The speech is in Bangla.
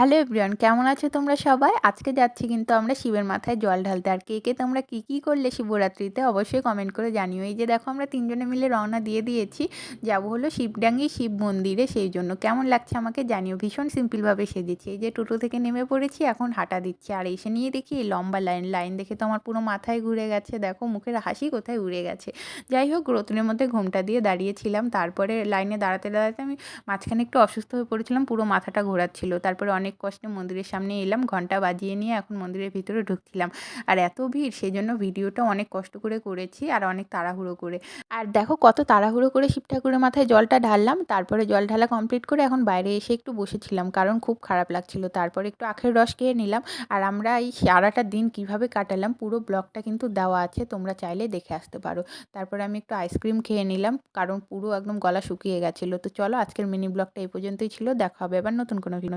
হ্যালো এভরিওয়ান, কেমন আছো তোমরা সবাই? আজকে যাচ্ছি কিন্তু আমরা শিবের মাথায় জল ঢালতে। আর কে তোমরা কি করলে শিবরাত্রিতে অবশ্যই কমেন্ট করে জানিও। এই যে দেখো আমরা ৩ জনে মিলে রওনা দিয়ে দিয়েছি। যাবো হলো শিবডাঙ্গি শিব মন্দিরে, সেই জন্য। কেমন লাগছে আমাকে জানিও। ভীষণ সিম্পলভাবে সেজেছি। এই যে টোটো থেকে নেমে পড়েছি, এখন হাঁটা দিচ্ছি। আর এসে নিয়ে দেখি এই লম্বা লাইন দেখে তো আমার পুরো মাথায় ঘুরে গেছে। দেখো মুখের হাসি কোথায় উড়ে গেছে। যাই হোক, রোদ্রের মধ্যে ঘোমটা দিয়ে দাঁড়িয়েছিলাম। তারপরে লাইনে দাঁড়াতে আমি মাঝখানে একটু অসুস্থ হয়ে পড়েছিলাম, পুরো মাথাটা ঘোরাচ্ছিল। তারপরে অনেক কষ্টে মন্দিরের সামনে এলাম, ঘন্টা বাজিয়ে নিয়ে এখন মন্দিরের ভিতরে ঢুকছিলাম। আর এত ভিড়, সেজন্য ভিডিওটা অনেক কষ্ট করে করেছি আর অনেক তাড়াহুড়ো করে। আর দেখো কত তাড়াহুড়ো করে শিব ঠাকুরের মাথায় জলটা ঢাললাম। তারপরে জল ঢালা কমপ্লিট করে এখন বাইরে এসে একটু বসেছিলাম, কারণ খুব খারাপ লাগছিল। তারপরে একটু আখের রস খেয়ে নিলাম। আর আমরা এই সারাটা দিন কিভাবে কাটালাম পুরো ব্লগটা কিন্তু দেওয়া আছে, তোমরা চাইলে দেখে আসতে পারো। তারপরে আমি একটু আইসক্রিম খেয়ে নিলাম, কারণ পুরো একদম গলা শুকিয়ে গেছিলো। তো চলো, আজকের মিনি ব্লগটা এই পর্যন্তই ছিল। দেখা হবে এবার নতুন কোনো ভিডিও।